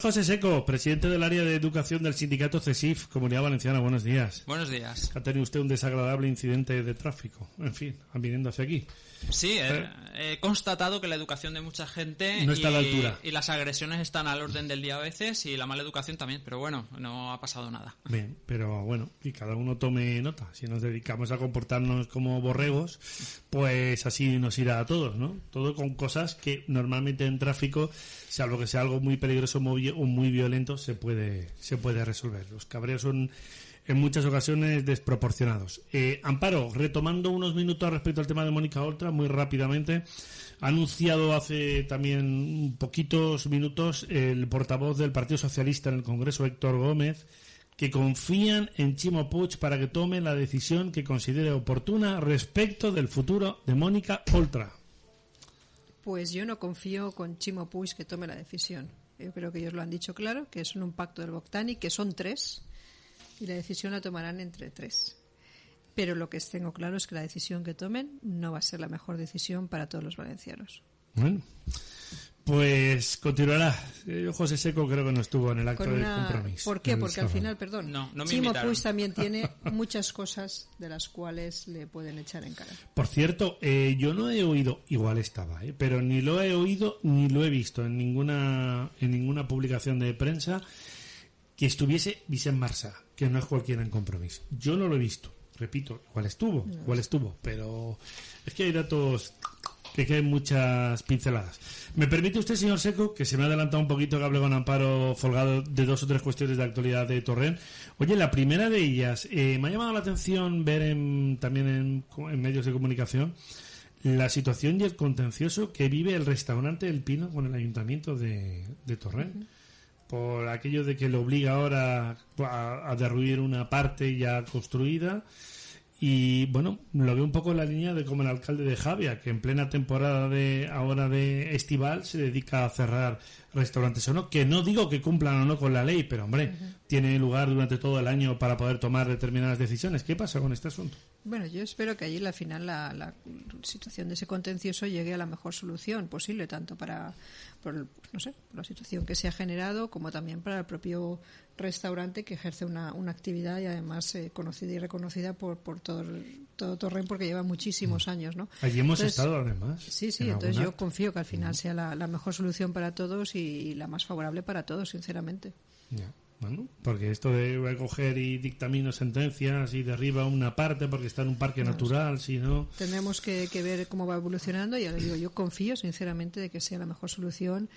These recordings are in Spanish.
José Seco, presidente del área de educación del sindicato CESIF, Comunidad Valenciana, buenos días. Buenos días. Ha tenido usted un desagradable incidente de tráfico, en fin, viniendo hacia aquí. Sí, he constatado que la educación de mucha gente no está a la altura. Y las agresiones están al orden del día a veces y la mala educación también, pero bueno, no ha pasado nada. Bien, pero bueno, y cada uno tome nota. Si nos dedicamos a comportarnos como borregos, pues así nos irá a todos, ¿no? Todo con cosas que normalmente en tráfico, salvo que sea algo muy peligroso o muy violento, se puede resolver. Los cabreos son en muchas ocasiones desproporcionados. Amparo, retomando unos minutos respecto al tema de Mónica Oltra, muy rápidamente, ha anunciado hace también poquitos minutos el portavoz del Partido Socialista en el Congreso, Héctor Gómez, que confían en Ximo Puig para que tome la decisión que considere oportuna respecto del futuro de Mónica Oltra. Pues yo no confío con Ximo Puig que tome la decisión. Yo creo que ellos lo han dicho claro, que es un pacto del Boctani, que son 3, y la decisión la tomarán entre 3. Pero lo que tengo claro es que la decisión que tomen no va a ser la mejor decisión para todos los valencianos. Bueno, pues continuará. José Seco creo que no estuvo en el acto del compromiso. ¿Por qué? Porque al final, perdón, no me Ximo invitaron. Puig también tiene muchas cosas de las cuales le pueden echar en cara. Por cierto, yo no he oído, igual estaba, pero ni lo he oído ni lo he visto en ninguna publicación de prensa que estuviese Vicent Marsá, que no es cualquiera en Compromís. Yo no lo he visto. Repito, igual estuvo, pero es que hay datos que quedan muchas pinceladas. ¿Me permite usted, señor Seco, que se me ha adelantado un poquito que hable con Amparo Folgado de 2 o 3 cuestiones de actualidad de Torrent? Oye, la primera de ellas, me ha llamado la atención ver también en medios de comunicación la situación y el contencioso que vive el restaurante El Pino con el ayuntamiento de Torrent. Uh-huh. Por aquello de que le obliga ahora a derruir una parte ya construida. Y bueno, lo veo un poco en la línea de como el alcalde de Javia, que en plena temporada de estival se dedica a cerrar restaurantes o no, que no digo que cumplan o no con la ley, pero hombre, tiene lugar durante todo el año para poder tomar determinadas decisiones. ¿Qué pasa con este asunto? Bueno, yo espero que allí al final la situación de ese contencioso llegue a la mejor solución posible, tanto por la situación que se ha generado, como también para el propio restaurante que ejerce una actividad y además conocida y reconocida por todo Torrent, porque lleva muchísimos años, ¿no? Allí hemos estado además. Sí, entonces yo confío que al final sea la mejor solución para todos y la más favorable para todos, sinceramente. Ya. Bueno, porque esto de coger y dictamino sentencias y derriba una parte porque está en un parque natural, si no... Tendremos que ver cómo va evolucionando y ahora digo, yo confío sinceramente de que sea la mejor solución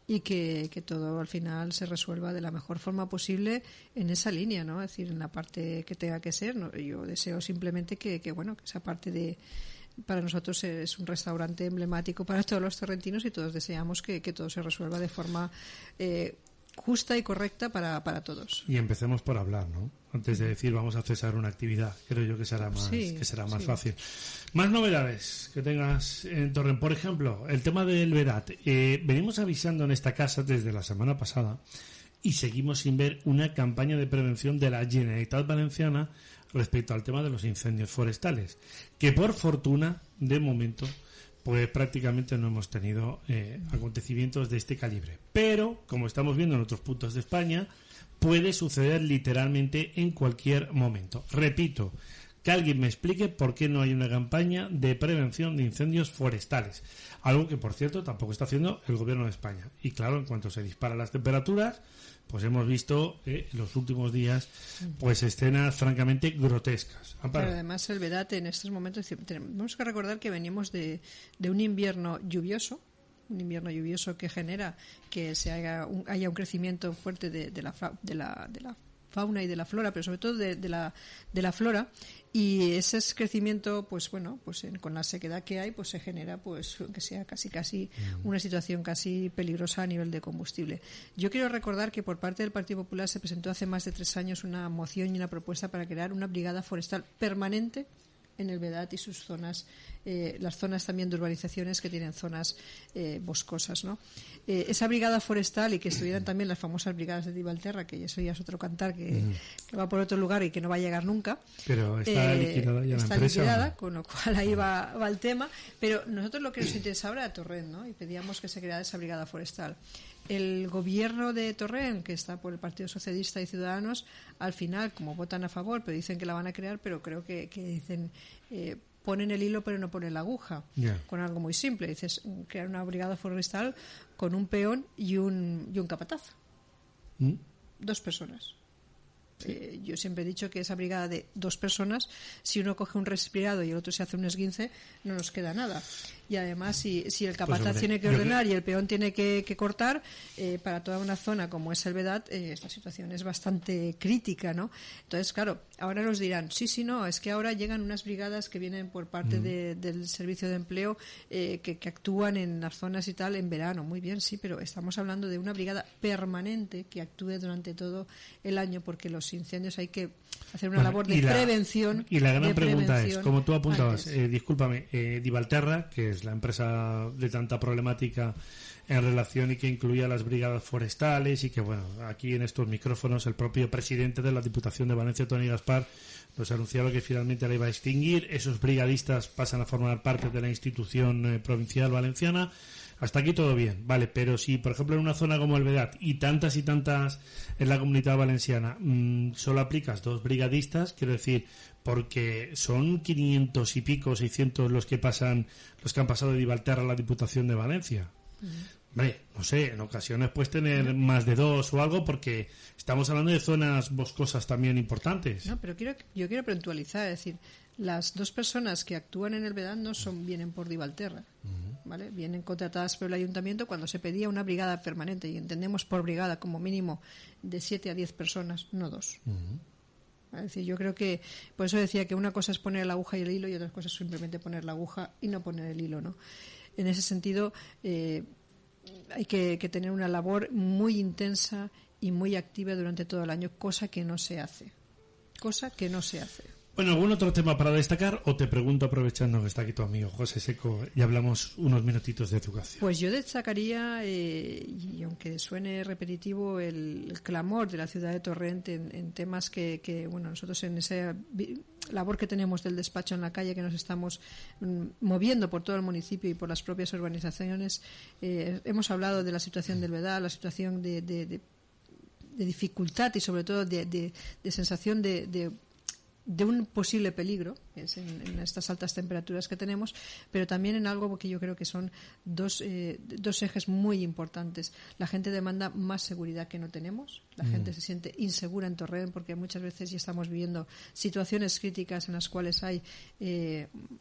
y que todo al final se resuelva de la mejor forma posible en esa línea, ¿no? Es decir, en la parte que tenga que ser, ¿no? Yo deseo simplemente que esa parte para nosotros es un restaurante emblemático para todos los torrentinos y todos deseamos que todo se resuelva de forma justa y correcta para todos. Y empecemos por hablar, ¿no? Antes de decir vamos a cesar una actividad, creo yo que será más fácil. Más novedades que tengas en Torrent, por ejemplo, el tema del Vedat. Venimos avisando en esta casa desde la semana pasada y seguimos sin ver una campaña de prevención de la Generalitat Valenciana respecto al tema de los incendios forestales, que por fortuna, de momento, pues prácticamente no hemos tenido acontecimientos de este calibre. Pero, como estamos viendo en otros puntos de España, puede suceder literalmente en cualquier momento. Repito, que alguien me explique por qué no hay una campaña de prevención de incendios forestales. Algo que, por cierto, tampoco está haciendo el Gobierno de España. Y claro, en cuanto se disparan las temperaturas, pues hemos visto en los últimos días pues escenas francamente grotescas. Pero además el Vedat en estos momentos, tenemos que recordar que venimos de un invierno lluvioso, que genera que haya un crecimiento fuerte de la fauna y de la flora, pero sobre todo de la flora, y ese crecimiento con la sequedad que hay pues se genera que sea casi una situación casi peligrosa a nivel de combustible. Yo quiero recordar que por parte del Partido Popular se presentó hace más de 3 años una moción y una propuesta para crear una brigada forestal permanente en el Vedat y sus zonas, las zonas también de urbanizaciones que tienen zonas boscosas, ¿no? Esa brigada forestal y que estuvieran también las famosas brigadas de Divalterra, que eso ya es otro cantar que va por otro lugar y que no va a llegar nunca. Pero está liquidada ya la empresa. Está liquidada, con lo cual ahí va el tema. Pero nosotros lo que nos interesa ahora era Torrent, ¿no? Y pedíamos que se creara esa brigada forestal. el gobierno de Torrent, que está por el Partido Socialista y Ciudadanos, al final, como votan a favor, pero dicen que la van a crear, pero creo que dicen... ponen el hilo pero no ponen la aguja, con algo muy simple. Dices, crear una brigada forestal con un peón y un capataz. 2 personas. Yo siempre he dicho que esa brigada de 2 personas, si uno coge un resfriado y el otro se hace un esguince, no nos queda nada. Y además, si el capataz tiene que ordenar y el peón tiene que cortar, para toda una zona como es el Vedat, esta situación es bastante crítica, ¿no? Entonces, claro, ahora nos dirán, sí, no, es que ahora llegan unas brigadas que vienen por parte del Servicio de Empleo que actúan en las zonas y tal en verano. Muy bien, sí, pero estamos hablando de una brigada permanente que actúe durante todo el año, porque los incendios hay que hacer una labor de prevención. Y la gran pregunta es, como tú apuntabas, discúlpame, Divalterra, que es la empresa de tanta problemática en relación y que incluía las brigadas forestales y que, bueno, aquí en estos micrófonos el propio presidente de la Diputación de Valencia, Toni Gaspar, nos anunciaba que finalmente la iba a extinguir. Esos brigadistas pasan a formar parte de la institución provincial valenciana. Hasta aquí todo bien, vale, pero si, por ejemplo, en una zona como el Vedat y tantas en la Comunidad Valenciana, solo aplicas 2 brigadistas, quiero decir, porque son 500 y pico, 600 los que han pasado de Divalterra a la Diputación de Valencia. Hombre, no sé, en ocasiones puedes tener más de 2 o algo, porque estamos hablando de zonas boscosas también importantes. No, pero yo quiero puntualizar, es decir, las 2 personas que actúan en el Vedat no vienen por Divalterra, ¿vale? Vienen contratadas por el ayuntamiento cuando se pedía una brigada permanente, y entendemos por brigada como mínimo de 7 a 10 personas, no 2. Es decir, yo creo que, por eso decía que una cosa es poner la aguja y el hilo y otra cosa es simplemente poner la aguja y no poner el hilo, ¿no? En ese sentido, hay que tener una labor muy intensa y muy activa durante todo el año, cosa que no se hace. Bueno, ¿algún otro tema para destacar? O te pregunto, aprovechando que está aquí tu amigo José Seco, y hablamos unos minutitos de educación. Pues yo destacaría, y aunque suene repetitivo, el clamor de la ciudad de Torrent en temas que bueno, nosotros en esa labor que tenemos del despacho en la calle, que nos estamos moviendo por todo el municipio y por las propias urbanizaciones, hemos hablado de la situación del Vedat, la situación de dificultad y sobre todo de sensación de un posible peligro, que es en estas altas temperaturas que tenemos, pero también en algo que yo creo que son dos ejes muy importantes. La gente demanda más seguridad que no tenemos. La gente se siente insegura en Torrent porque muchas veces ya estamos viviendo situaciones críticas en las cuales hay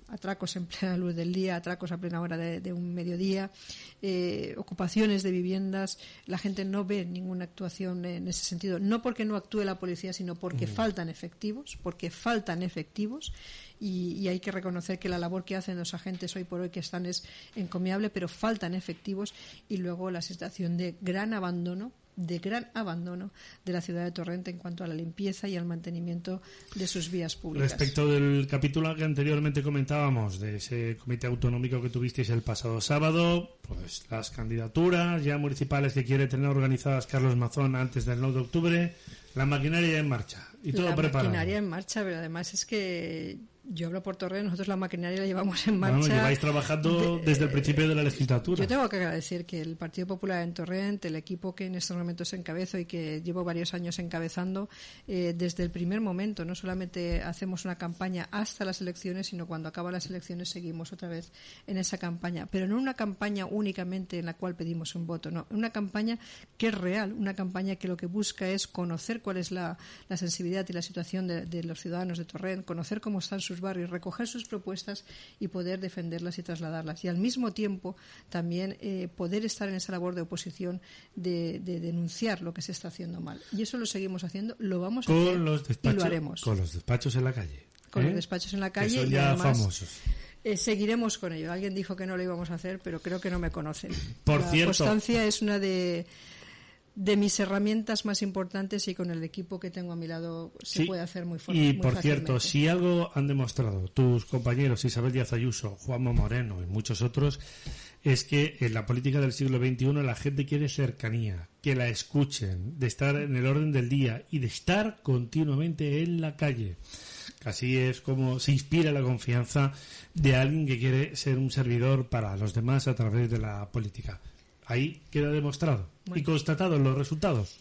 atracos en plena luz del día, atracos a plena hora de un mediodía, ocupaciones de viviendas. La gente no ve ninguna actuación en ese sentido, no porque no actúe la policía, sino porque faltan efectivos, y hay que reconocer que la labor que hacen los agentes hoy por hoy que están es encomiable, pero faltan efectivos, y luego la situación de gran abandono de la ciudad de Torrent en cuanto a la limpieza y al mantenimiento de sus vías públicas. Respecto del capítulo que anteriormente comentábamos, de ese comité autonómico que tuvisteis el pasado sábado, pues las candidaturas ya municipales que quiere tener organizadas Carlos Mazón antes del 9 de octubre, la maquinaria en marcha y todo preparado. La maquinaria en marcha, pero además es que yo hablo por Torrent, nosotros la maquinaria la llevamos en marcha. Bueno, lleváis trabajando desde el principio de la legislatura. Yo tengo que agradecer que el Partido Popular en Torrent, el equipo que en estos momentos encabezo y que llevo varios años encabezando, desde el primer momento, no solamente hacemos una campaña hasta las elecciones, sino cuando acaban las elecciones seguimos otra vez en esa campaña. Pero no una campaña únicamente en la cual pedimos un voto, no. Una campaña que es real, una campaña que lo que busca es conocer cuál es la sensibilidad y la situación de los ciudadanos de Torrent, conocer cómo están sus barrios, recoger sus propuestas y poder defenderlas y trasladarlas. Y al mismo tiempo también poder estar en esa labor de oposición, de denunciar lo que se está haciendo mal. Y eso lo seguimos haciendo, lo vamos a hacer y lo haremos. Con los despachos en la calle. Con los despachos en la calle. Que son ya famosos. Seguiremos con ello. Alguien dijo que no lo íbamos a hacer, pero creo que no me conocen. La constancia es una de mis herramientas más importantes, y con el equipo que tengo a mi lado se puede hacer muy fuerte. Y por cierto, si algo han demostrado tus compañeros Isabel Díaz Ayuso, Juanma Moreno y muchos otros, es que en la política del siglo XXI la gente quiere cercanía, que la escuchen, de estar en el orden del día y de estar continuamente en la calle. Así es como se inspira la confianza de alguien que quiere ser un servidor para los demás a través de la política. ahí queda demostrado y constatado los resultados.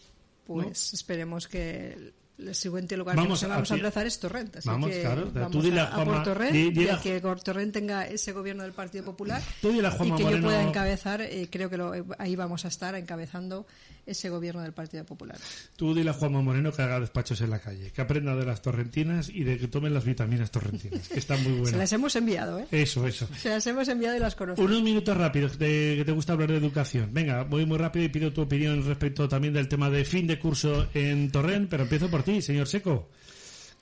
Pues esperemos que el siguiente lugar vamos que vamos a empezar es Torrent. Así vamos, que claro. vamos Tú dile a por Juanma, Torrent, y a que Torrent tenga ese gobierno del Partido Popular tú dile a Juanma y que Moreno, yo pueda encabezar, creo que ahí vamos a estar encabezando ese gobierno del Partido Popular. Tú dile a Juanma Moreno que haga despachos en la calle, que aprenda de las torrentinas y de que tomen las vitaminas torrentinas, que están muy buenas. Se las hemos enviado, ¿eh? Eso. Se las hemos enviado y las conozco. Unos minutos rápidos, que te gusta hablar de educación. Venga, voy muy rápido y pido tu opinión respecto también del tema de fin de curso en Torrent, pero empiezo por ti, señor Seco.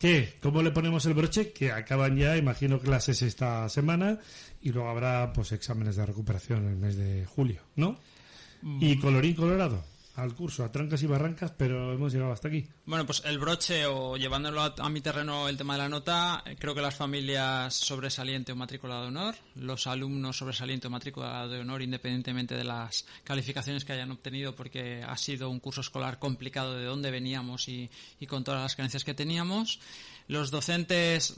¿Qué? ¿Cómo le ponemos el broche? Que acaban ya, imagino, clases esta semana y luego habrá pues exámenes de recuperación en el mes de julio, ¿no? Y colorín colorado al curso, a trancas y barrancas, pero hemos llegado hasta aquí. Bueno, pues el broche, o llevándolo a mi terreno el tema de la nota, creo que las familias sobresaliente o matrícula de honor, los alumnos sobresaliente o matrícula de honor, independientemente de las calificaciones que hayan obtenido, porque ha sido un curso escolar complicado de dónde veníamos y con todas las carencias que teníamos. Los docentes,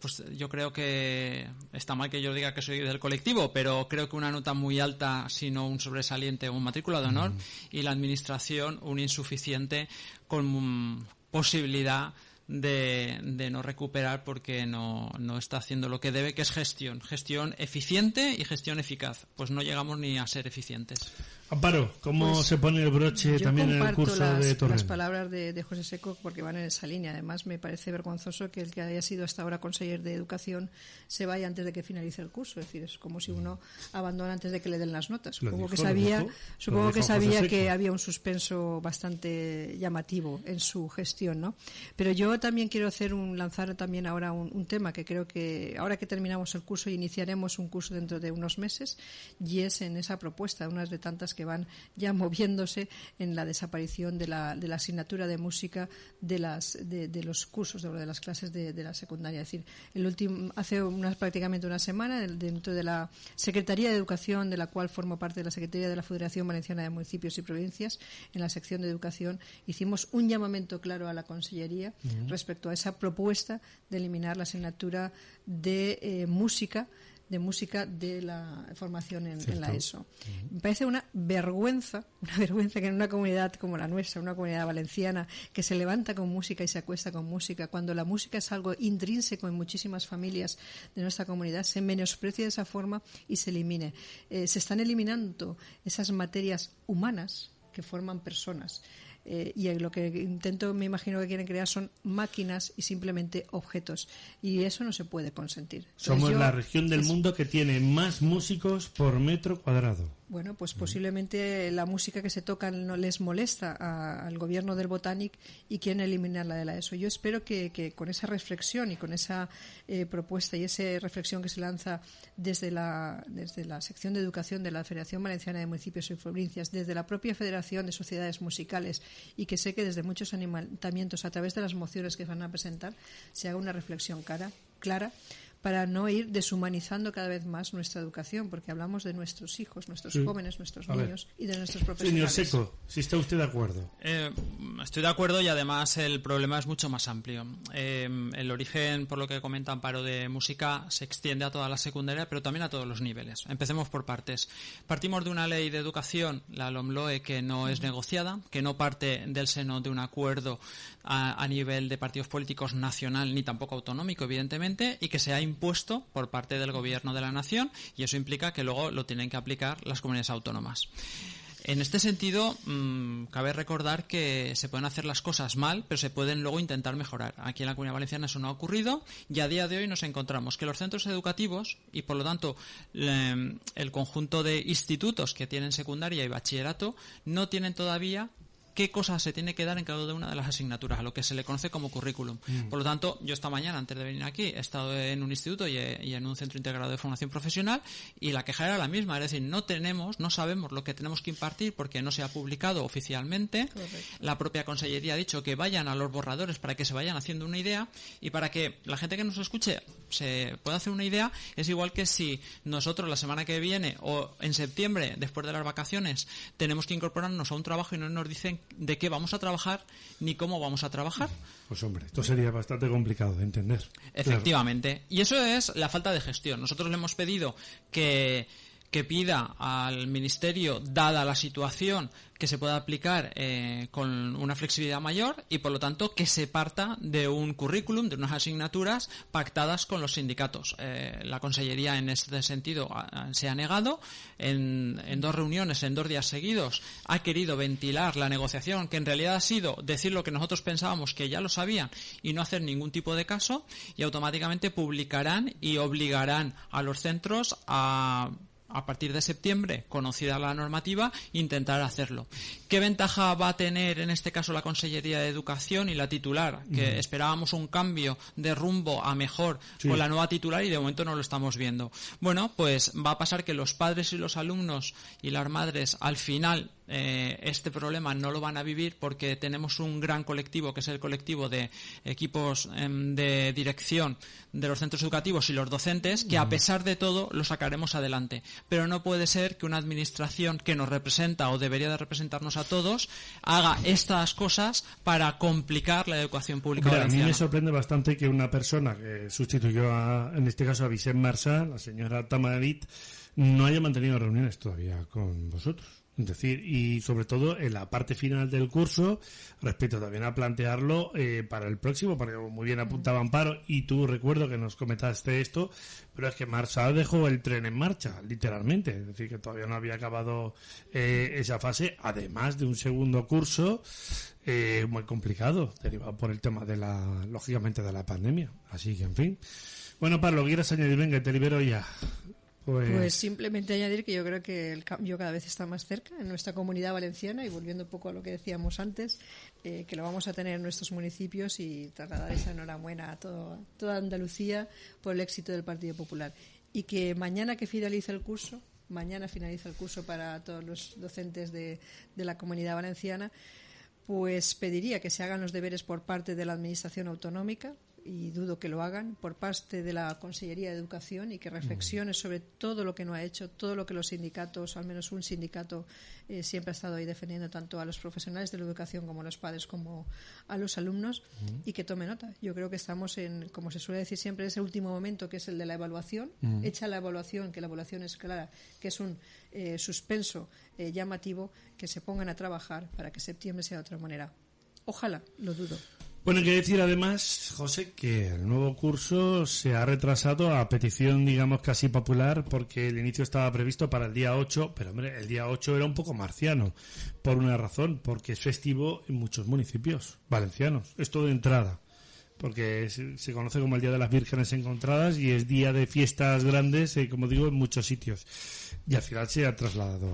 pues yo creo que está mal que yo diga que soy del colectivo, pero creo que una nota muy alta, sino un sobresaliente o un matrícula de honor, y la administración un insuficiente con posibilidad de no recuperar porque no está haciendo lo que debe, que es gestión eficiente y gestión eficaz. Pues no llegamos ni a ser eficientes. Amparo, ¿cómo pues se pone el broche también en el curso de Torrent? Las palabras de José Seco, porque van en esa línea. Además, me parece vergonzoso que el que haya sido hasta ahora conseller de Educación se vaya antes de que finalice el curso. Es decir, es como si uno abandona antes de que le den las notas. Supongo que sabía que había un suspenso bastante llamativo en su gestión, ¿no? Pero yo también quiero lanzar también ahora un tema que creo que ahora que terminamos el curso y iniciaremos un curso dentro de unos meses, y es en esa propuesta, unas de tantas que van ya moviéndose en la desaparición de la asignatura de música de los cursos, de las clases de la secundaria. Es decir, hace prácticamente una semana, dentro de la Secretaría de Educación, de la cual formo parte de la Secretaría de la Federación Valenciana de Municipios y Provincias, en la sección de Educación, hicimos un llamamiento claro a la Consellería respecto a esa propuesta de eliminar la asignatura de música de la formación en la ESO. Me parece una vergüenza que en una comunidad como la nuestra, una comunidad valenciana, que se levanta con música y se acuesta con música, cuando la música es algo intrínseco en muchísimas familias de nuestra comunidad, se menosprecie de esa forma y se elimine. Se están eliminando esas materias humanas que forman personas. Y lo que me imagino que quieren crear son máquinas y simplemente objetos, y eso no se puede consentir. Somos la región del mundo que tiene más músicos por metro cuadrado. Bueno, pues posiblemente la música que se toca no les molesta al gobierno del Botanic y quieren eliminarla de la ESO. Yo espero que con esa reflexión y con esa propuesta y esa reflexión que se lanza desde la sección de educación de la Federación Valenciana de Municipios y Provincias, desde la propia Federación de Sociedades Musicales, y que sé que desde muchos ayuntamientos, a través de las mociones que van a presentar, se haga una reflexión clara para no ir deshumanizando cada vez más nuestra educación, porque hablamos de nuestros hijos, nuestros jóvenes, nuestros niños y de nuestros profesionales. Señor Seco, si está usted de acuerdo. Estoy de acuerdo, y además el problema es mucho más amplio. El origen, por lo que comenta Amparo, de música se extiende a toda la secundaria, pero también a todos los niveles. Empecemos por partes. Partimos de una ley de educación, la LOMLOE, que no es negociada, que no parte del seno de un acuerdo a nivel de partidos políticos nacional ni tampoco autonómico, evidentemente, y que se ha impuesto por parte del Gobierno de la Nación, y eso implica que luego lo tienen que aplicar las comunidades autónomas. En este sentido, cabe recordar que se pueden hacer las cosas mal, pero se pueden luego intentar mejorar. Aquí en la Comunidad Valenciana eso no ha ocurrido, y a día de hoy nos encontramos que los centros educativos, y por lo tanto el conjunto de institutos que tienen secundaria y bachillerato, no tienen todavía qué cosas se tiene que dar en cada una de las asignaturas, a lo que se le conoce como currículum. Por lo tanto, yo esta mañana, antes de venir aquí, he estado en un instituto y en un centro integrado de formación profesional, y la queja era la misma, es decir, no sabemos lo que tenemos que impartir porque no se ha publicado oficialmente. Correcto. La propia Consellería ha dicho que vayan a los borradores para que se vayan haciendo una idea, y para que la gente que nos escuche se pueda hacer una idea, es igual que si nosotros la semana que viene o en septiembre, después de las vacaciones, tenemos que incorporarnos a un trabajo y no nos dicen de qué vamos a trabajar ni cómo vamos a trabajar. Pues hombre, esto sería bastante complicado de entender. Efectivamente. Claro. Y eso es la falta de gestión. Nosotros le hemos pedido que que pida al Ministerio, dada la situación, que se pueda aplicar con una flexibilidad mayor y, por lo tanto, que se parta de un currículum, de unas asignaturas pactadas con los sindicatos. La Consellería, en este sentido, se ha negado. En 2 reuniones, en 2 días seguidos, ha querido ventilar la negociación, que en realidad ha sido decir lo que nosotros pensábamos que ya lo sabían y no hacer ningún tipo de caso, y automáticamente publicarán y obligarán a los centros a partir de septiembre, conocida la normativa, intentar hacerlo. ¿Qué ventaja va a tener en este caso la Consellería de Educación y la titular? Que esperábamos un cambio de rumbo a mejor con la nueva titular y de momento no lo estamos viendo. Bueno, pues va a pasar que los padres y los alumnos y las madres al final este problema no lo van a vivir, porque tenemos un gran colectivo, que es el colectivo de equipos de dirección de los centros educativos y los docentes, que a pesar de todo lo sacaremos adelante. Pero no puede ser que una administración que nos representa o debería de representarnos a todos haga estas cosas para complicar la educación pública valenciana. A mí me sorprende bastante que una persona que sustituyó en este caso a Vicent Marçà, la señora Tamarit, no haya mantenido reuniones todavía con vosotros. Es decir, y sobre todo en la parte final del curso, respecto también a plantearlo para el próximo, porque muy bien apuntaba Amparo, y tú recuerdo que nos comentaste esto, pero es que Marçà dejó el tren en marcha, literalmente, es decir, que todavía no había acabado esa fase, además de un segundo curso muy complicado, derivado por el tema lógicamente, de la pandemia. Así que, en fin. Bueno, Pablo, ¿quieres añadir? Venga, te libero ya. Pues simplemente añadir que yo creo que el cambio cada vez está más cerca en nuestra comunidad valenciana, y volviendo un poco a lo que decíamos antes, que lo vamos a tener en nuestros municipios, y trasladar esa enhorabuena a toda Andalucía por el éxito del Partido Popular. Y que mañana finaliza el curso para todos los docentes de la comunidad valenciana, pues pediría que se hagan los deberes por parte de la Administración autonómica, y dudo que lo hagan, por parte de la Consellería de Educación, y que reflexione sobre todo lo que no ha hecho, todo lo que los sindicatos, al menos un sindicato, siempre ha estado ahí defendiendo, tanto a los profesionales de la educación como a los padres como a los alumnos, y que tome nota. Yo creo que estamos en, como se suele decir siempre, ese último momento, que es el de la evaluación. Hecha la evaluación, que la evaluación es clara, que es un suspenso llamativo, que se pongan a trabajar para que septiembre sea de otra manera. Ojalá, lo dudo. Bueno, hay que decir además, José, que el nuevo curso se ha retrasado a petición, digamos, casi popular, porque el inicio estaba previsto para el día 8, pero hombre, el día 8 era un poco marciano, por una razón, porque es festivo en muchos municipios valencianos, esto de entrada, porque se conoce como el Día de las Vírgenes Encontradas y es día de fiestas grandes, como digo, en muchos sitios. Y al final se ha trasladado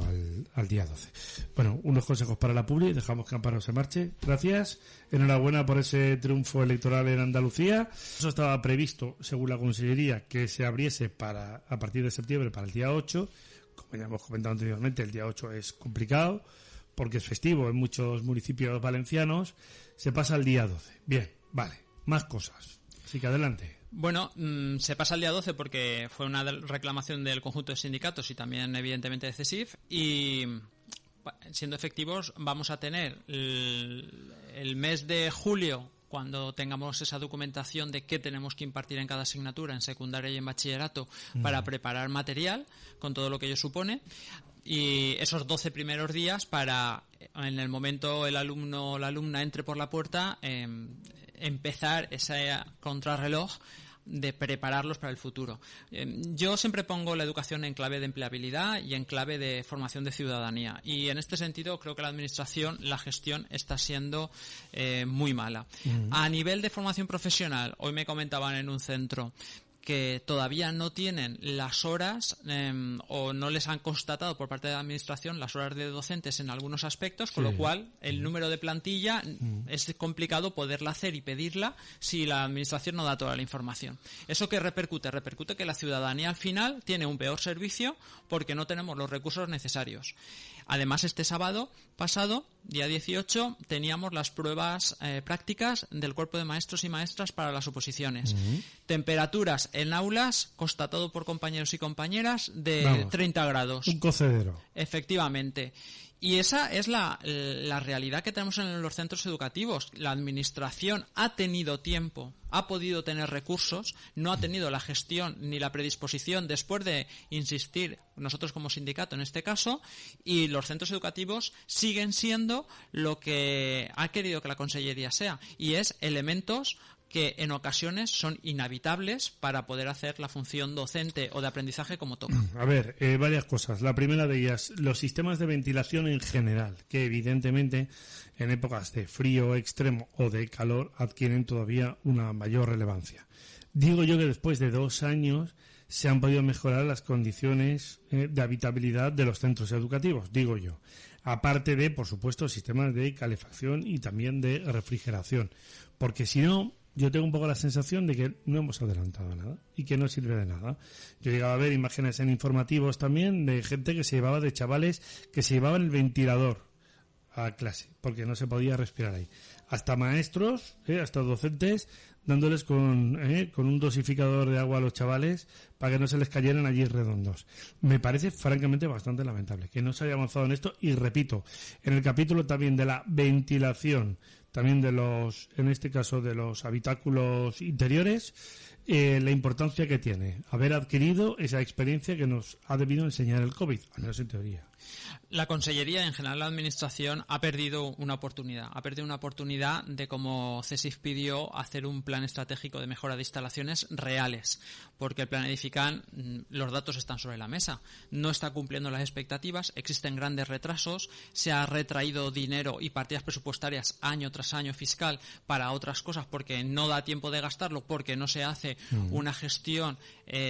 al día 12. Bueno, unos consejos para la publi, dejamos que Amparo se marche. Gracias, enhorabuena por ese triunfo electoral en Andalucía. Eso estaba previsto, según la Consellería, que se abriese a partir de septiembre para el día 8. Como ya hemos comentado anteriormente, el día 8 es complicado porque es festivo en muchos municipios valencianos. Se pasa al día 12. Bien, vale. Más cosas. Así que adelante. Bueno, se pasa al día 12 porque fue una reclamación del conjunto de sindicatos y también, evidentemente, de CESIF. Y, siendo efectivos, vamos a tener el mes de julio, cuando tengamos esa documentación de qué tenemos que impartir en cada asignatura, en secundaria y en bachillerato, para preparar material, con todo lo que ello supone. Y esos 12 primeros días para, en el momento el alumno o la alumna entre por la puerta, empezar ese contrarreloj de prepararlos para el futuro. Yo siempre pongo la educación en clave de empleabilidad y en clave de formación de ciudadanía, y en este sentido creo que la gestión está siendo muy mala. A nivel de formación profesional, hoy me comentaban en un centro que todavía no tienen las horas o no les han constatado por parte de la administración las horas de docentes en algunos aspectos, con lo cual el número de plantilla es complicado poderla hacer y pedirla si la administración no da toda la información. ¿Eso qué repercute? Repercute que la ciudadanía al final tiene un peor servicio porque no tenemos los recursos necesarios. Además, este sábado pasado, día 18, teníamos las pruebas prácticas del cuerpo de maestros y maestras para las oposiciones. Temperaturas en aulas, constatado por compañeros y compañeras, de 30 grados. Un cocedero. Efectivamente. Y esa es la realidad que tenemos en los centros educativos. La administración ha tenido tiempo, ha podido tener recursos, no ha tenido la gestión ni la predisposición después de insistir, nosotros como sindicato en este caso, y los centros educativos siguen siendo lo que ha querido que la Consellería sea, y es elementos que en ocasiones son inhabitables para poder hacer la función docente o de aprendizaje como toca. A ver, varias cosas. La primera de ellas, los sistemas de ventilación en general, que evidentemente en épocas de frío extremo o de calor adquieren todavía una mayor relevancia. Digo yo que después de 2 años se han podido mejorar las condiciones de habitabilidad de los centros educativos, digo yo. Aparte de, por supuesto, sistemas de calefacción y también de refrigeración. Porque si no, yo tengo un poco la sensación de que no hemos adelantado nada y que no sirve de nada. Yo llegaba a ver imágenes en informativos también de gente que se llevaba, de chavales que se llevaban el ventilador a clase porque no se podía respirar ahí. Hasta maestros, hasta docentes, dándoles con un dosificador de agua a los chavales para que no se les cayeran allí redondos. Me parece francamente bastante lamentable que no se haya avanzado en esto y repito, en el capítulo también de la ventilación, también de los, en este caso de los habitáculos interiores, la importancia que tiene haber adquirido esa experiencia que nos ha debido enseñar el COVID, al menos en teoría. La Consellería, en general la Administración, ha perdido una oportunidad. Ha perdido una oportunidad de, como CESIF pidió, hacer un plan estratégico de mejora de instalaciones reales. Porque el plan Edifican, los datos están sobre la mesa. No está cumpliendo las expectativas, existen grandes retrasos, se ha retraído dinero y partidas presupuestarias año tras año fiscal para otras cosas porque no da tiempo de gastarlo, porque no se hace una gestión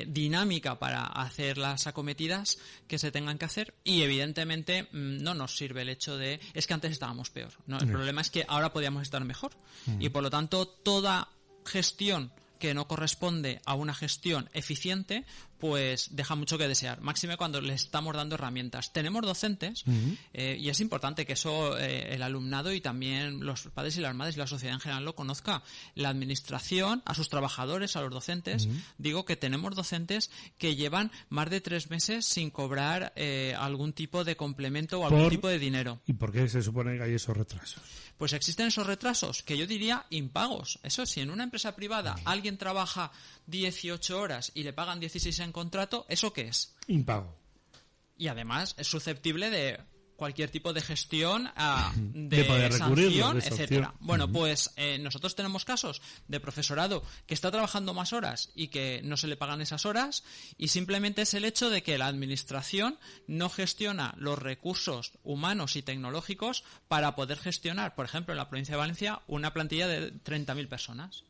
dinámica para hacer las acometidas que se tengan que hacer y evidentemente no nos sirve el hecho de es que antes estábamos peor, ¿no? El problema es que ahora podíamos estar mejor y por lo tanto toda gestión que no corresponde a una gestión eficiente pues deja mucho que desear, máxime cuando le estamos dando herramientas. Tenemos docentes y es importante que eso el alumnado y también los padres y las madres y la sociedad en general lo conozca. La administración, a sus trabajadores, a los docentes, digo que tenemos docentes que llevan más de 3 meses sin cobrar algún tipo de complemento o algún tipo de dinero. ¿Y por qué se supone que hay esos retrasos? Pues existen esos retrasos que yo diría impagos. Eso, si en una empresa privada alguien trabaja 18 horas y le pagan 16 en contrato, ¿eso qué es? Impago. Y además es susceptible de cualquier tipo de gestión, de poder sanción, etcétera. Bueno, pues nosotros tenemos casos de profesorado que está trabajando más horas y que no se le pagan esas horas y simplemente es el hecho de que la administración no gestiona los recursos humanos y tecnológicos para poder gestionar, por ejemplo, en la provincia de Valencia, una plantilla de 30.000 personas.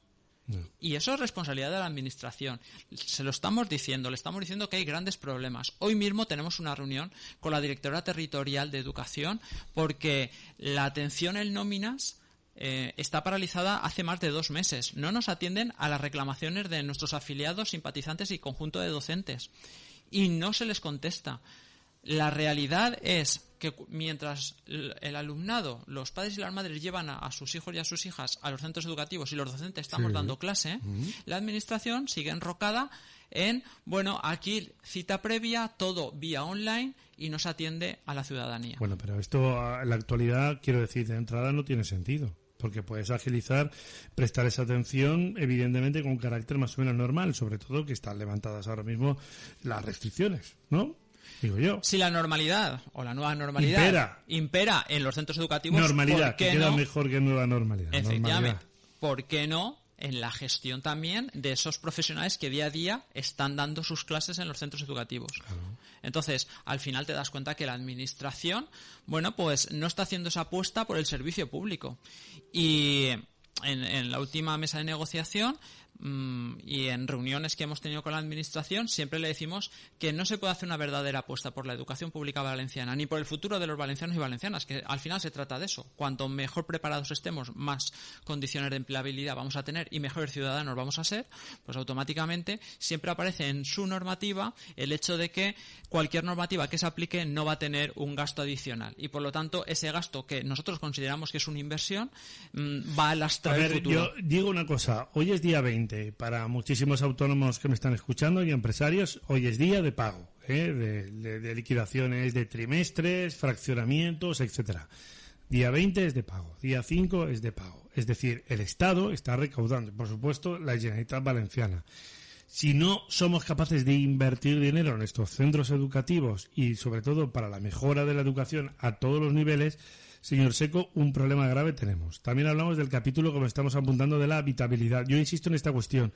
Y eso es responsabilidad de la administración. Se lo estamos diciendo, le estamos diciendo que hay grandes problemas. Hoy mismo tenemos una reunión con la directora territorial de educación porque la atención en nóminas está paralizada hace más de 2 meses. No nos atienden a las reclamaciones de nuestros afiliados, simpatizantes y conjunto de docentes. Y no se les contesta. La realidad es que mientras el alumnado, los padres y las madres llevan a sus hijos y a sus hijas a los centros educativos y los docentes estamos dando clase, la administración sigue enrocada en, bueno, aquí cita previa, todo vía online y no se atiende a la ciudadanía. Bueno, pero esto en la actualidad, quiero decir, de entrada no tiene sentido. Porque puedes agilizar, prestar esa atención, evidentemente, con carácter más o menos normal, sobre todo que están levantadas ahora mismo las restricciones, ¿no? Digo yo. Si la normalidad o la nueva normalidad impera en los centros educativos, normalidad, ¿por qué que queda no? Mejor que nueva normalidad. Efectivamente. Normalidad. ¿Por qué no en la gestión también de esos profesionales que día a día están dando sus clases en los centros educativos? Claro. Entonces, al final te das cuenta que la administración, bueno, pues no está haciendo esa apuesta por el servicio público. Y en la última mesa de negociación y en reuniones que hemos tenido con la administración siempre le decimos que no se puede hacer una verdadera apuesta por la educación pública valenciana ni por el futuro de los valencianos y valencianas, que al final se trata de eso. Cuanto mejor preparados estemos, más condiciones de empleabilidad vamos a tener y mejores ciudadanos vamos a ser, pues automáticamente siempre aparece en su normativa el hecho de que cualquier normativa que se aplique no va a tener un gasto adicional y por lo tanto ese gasto que nosotros consideramos que es una inversión va a lastrar el futuro. Yo digo una cosa, hoy es día 20, para muchísimos autónomos que me están escuchando y empresarios, hoy es día de pago. de liquidaciones de trimestres, fraccionamientos, etcétera. Día 20 es de pago, día 5 es de pago. Es decir, el Estado está recaudando, por supuesto, la Generalitat Valenciana. Si no somos capaces de invertir dinero en estos centros educativos y, sobre todo, para la mejora de la educación a todos los niveles, señor Seco, un problema grave tenemos. También hablamos del capítulo, como estamos apuntando, de la habitabilidad. Yo insisto en esta cuestión,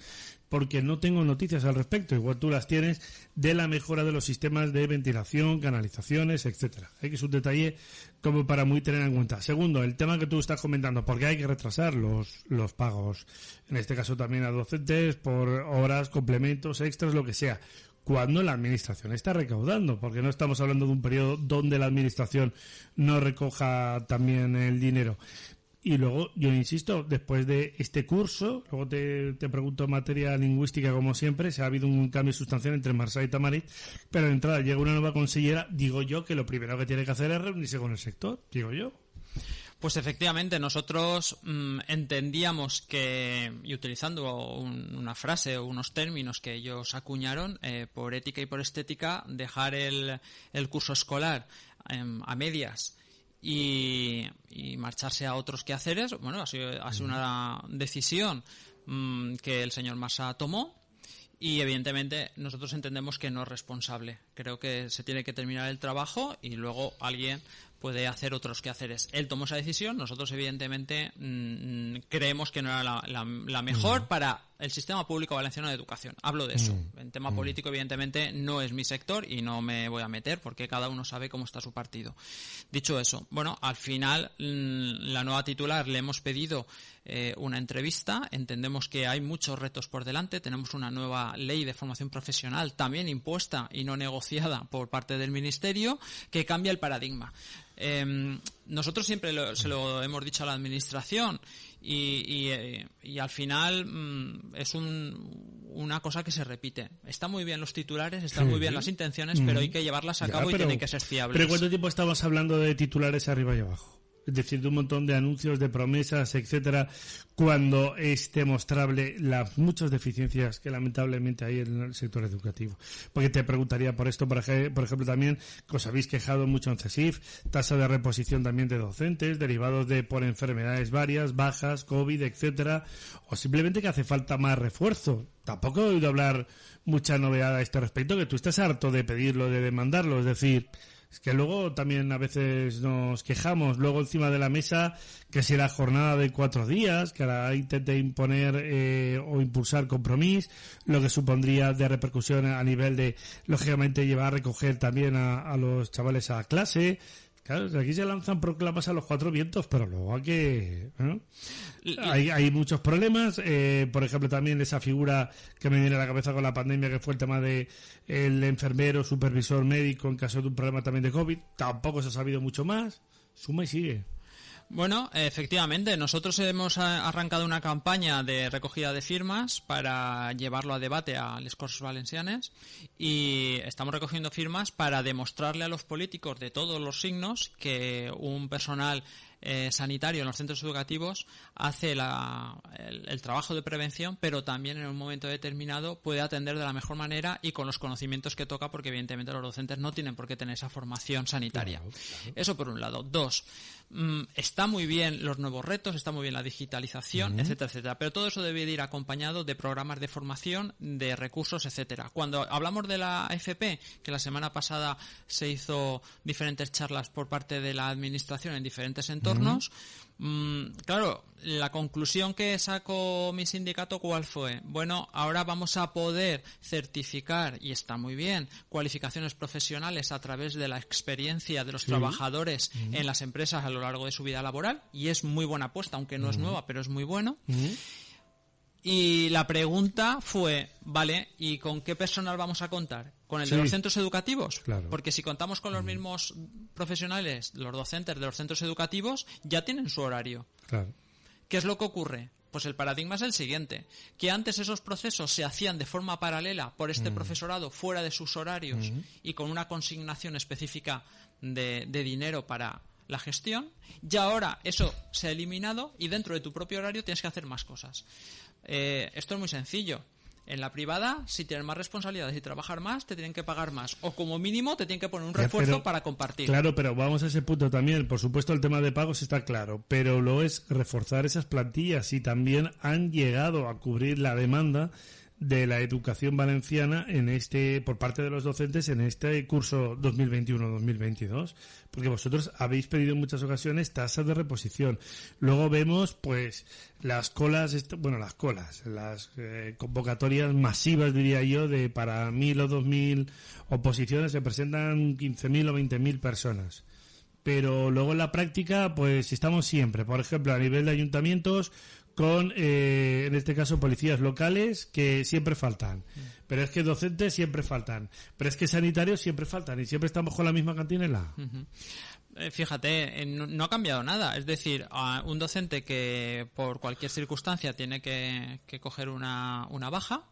porque no tengo noticias al respecto, igual tú las tienes, de la mejora de los sistemas de ventilación, canalizaciones, etcétera. Que es un detalle como para muy tener en cuenta. Segundo, el tema que tú estás comentando, porque hay que retrasar los pagos, en este caso también a docentes, por horas, complementos, extras, lo que sea, cuando la Administración está recaudando, porque no estamos hablando de un periodo donde la Administración no recoja también el dinero. Y luego, yo insisto, después de este curso, luego te pregunto en materia lingüística, como siempre, si ha habido un cambio sustancial entre Marsá y Tamarit, pero de entrada llega una nueva consellera, digo yo que lo primero que tiene que hacer es reunirse con el sector, digo yo. Pues efectivamente, nosotros entendíamos que, y utilizando una frase o unos términos que ellos acuñaron, por ética y por estética, dejar el curso escolar a medias y marcharse a otros quehaceres, bueno, ha sido una decisión que el señor Marsá tomó. Y evidentemente nosotros entendemos que no es responsable. Creo que se tiene que terminar el trabajo y luego alguien puede hacer otros quehaceres. Él tomó esa decisión, nosotros evidentemente creemos que no era la mejor para el sistema público valenciano de educación. Hablo de eso. En tema político evidentemente no es mi sector y no me voy a meter porque cada uno sabe cómo está su partido. Dicho eso, bueno, al final la nueva titular le hemos pedido una entrevista. Entendemos que hay muchos retos por delante. Tenemos una nueva ley de formación profesional también impuesta y no negociada por parte del Ministerio que cambia el paradigma. Nosotros siempre se lo hemos dicho a la Administración y al final es una cosa que se repite. Está muy bien los titulares, están muy bien las intenciones, pero hay que llevarlas a cabo y tienen que ser fiables. ¿Pero cuánto tiempo estamos hablando de titulares arriba y abajo? Es decir, de un montón de anuncios, de promesas, etcétera, cuando es demostrable las muchas deficiencias que lamentablemente hay en el sector educativo. Porque te preguntaría por esto, por ejemplo, también, que os habéis quejado mucho en CESIF, tasa de reposición también de docentes, derivados por enfermedades varias, bajas, COVID, etcétera, o simplemente que hace falta más refuerzo. Tampoco he oído hablar mucha novedad a este respecto, que tú estás harto de pedirlo, de demandarlo, es decir, es que luego también a veces nos quejamos, luego encima de la mesa, que si la jornada de 4 días, que ahora intente imponer o impulsar Compromís, lo que supondría de repercusión a nivel de, lógicamente, llevar a recoger también a los chavales a clase. Claro, aquí se lanzan proclamas a los 4 vientos, pero luego hay muchos problemas. Por ejemplo, también esa figura que me viene a la cabeza con la pandemia, que fue el tema de el enfermero, supervisor médico en caso de un problema también de COVID. Tampoco se ha sabido mucho más. Suma y sigue. Bueno, efectivamente, nosotros hemos arrancado una campaña de recogida de firmas para llevarlo a debate a les Corts Valencianes y estamos recogiendo firmas para demostrarle a los políticos de todos los signos que un personal sanitario en los centros educativos hace el trabajo de prevención, pero también en un momento determinado puede atender de la mejor manera y con los conocimientos que toca, porque evidentemente los docentes no tienen por qué tener esa formación sanitaria. Claro. Eso por un lado. 2, está muy bien los nuevos retos, está muy bien la digitalización, etcétera, etcétera, pero todo eso debe de ir acompañado de programas de formación, de recursos, etcétera. Cuando hablamos de la AFP, que la semana pasada se hizo diferentes charlas por parte de la Administración en diferentes entornos, claro, la conclusión que sacó mi sindicato, ¿cuál fue? Bueno, ahora vamos a poder certificar, y está muy bien, cualificaciones profesionales a través de la experiencia de los trabajadores en las empresas a lo largo de su vida laboral, y es muy buena apuesta, aunque no es nueva, pero es muy bueno. Y la pregunta fue, vale, ¿y con qué personal vamos a contar? ¿Con el de los centros educativos? Claro. Porque si contamos con los mismos profesionales, los docentes de los centros educativos, ya tienen su horario. Claro. ¿Qué es lo que ocurre? Pues el paradigma es el siguiente, que antes esos procesos se hacían de forma paralela por este profesorado fuera de sus horarios y con una consignación específica de dinero para la gestión, y ahora eso se ha eliminado y dentro de tu propio horario tienes que hacer más cosas. Esto es muy sencillo. En la privada, si tienes más responsabilidades y trabajar más, te tienen que pagar más. O como mínimo, te tienen que poner un refuerzo para compartir. Claro, pero vamos a ese punto también. Por supuesto, el tema de pagos está claro, pero lo es reforzar esas plantillas y también han llegado a cubrir la demanda de la educación valenciana por parte de los docentes en este curso 2021-2022, porque vosotros habéis pedido en muchas ocasiones tasas de reposición. Luego vemos pues las convocatorias masivas, diría yo, de para 1.000 o 2.000 oposiciones se presentan 15.000 o 20.000 personas. Pero luego en la práctica pues estamos siempre, por ejemplo, a nivel de ayuntamientos con, en este caso, policías locales que siempre faltan. Pero es que docentes siempre faltan. Pero es que sanitarios siempre faltan. Y siempre estamos con la misma cantinela. Fíjate, no ha cambiado nada. Es decir, a un docente que por cualquier circunstancia tiene que coger una baja,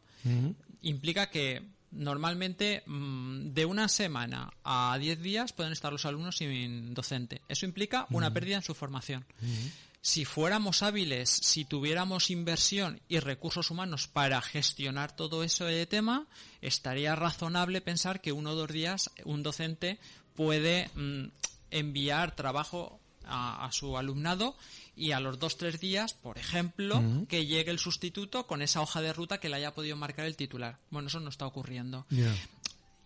implica que normalmente de una semana a 10 días pueden estar los alumnos sin docente. Eso implica una pérdida en su formación. Si fuéramos hábiles, si tuviéramos inversión y recursos humanos para gestionar todo ese tema, estaría razonable pensar que 1 o 2 días un docente puede enviar trabajo a su alumnado y a los 2 o 3 días, por ejemplo, que llegue el sustituto con esa hoja de ruta que le haya podido marcar el titular. Bueno, eso no está ocurriendo.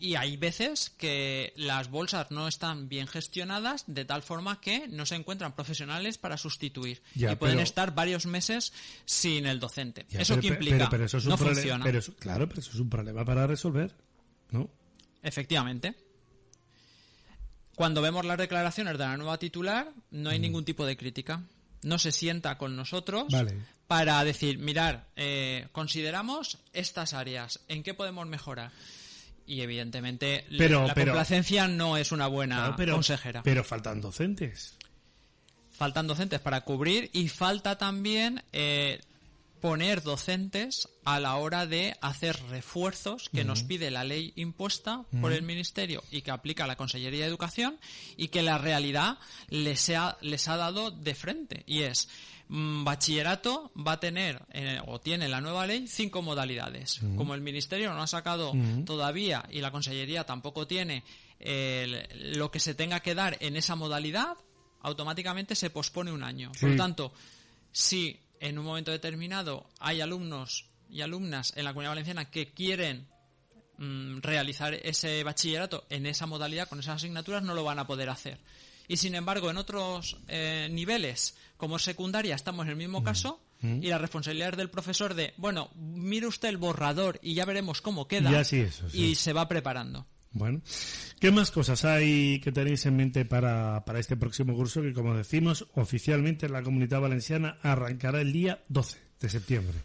Y hay veces que las bolsas no están bien gestionadas de tal forma que no se encuentran profesionales para sustituir. Y pueden estar varios meses sin el docente. ¿Eso qué implica? Pero eso es no funciona. Pero eso es un problema para resolver, ¿no? Efectivamente. Cuando vemos las declaraciones de la nueva titular, no hay ningún tipo de crítica. No se sienta con nosotros para decir, mirar, consideramos estas áreas, ¿en qué podemos mejorar? Y evidentemente la complacencia no es una buena consejera. Pero faltan docentes. Faltan docentes para cubrir y falta también poner docentes a la hora de hacer refuerzos que nos pide la ley impuesta por el Ministerio y que aplica la Consellería de Educación y que la realidad les ha dado de frente. Y es... bachillerato va a tener, o tiene la nueva ley, 5 modalidades. Como el Ministerio no ha sacado todavía y la Consellería tampoco tiene lo que se tenga que dar en esa modalidad, automáticamente se pospone un año. Por lo tanto, si en un momento determinado hay alumnos y alumnas en la Comunidad Valenciana que quieren realizar ese bachillerato en esa modalidad, con esas asignaturas, no lo van a poder hacer. Y sin embargo, en otros niveles, como secundaria, estamos en el mismo caso, y la responsabilidad es del profesor de, bueno, mire usted el borrador y ya veremos cómo queda, y se va preparando. Bueno, ¿qué más cosas hay que tenéis en mente para este próximo curso que, como decimos, oficialmente en la Comunidad Valenciana arrancará el día 12 de septiembre?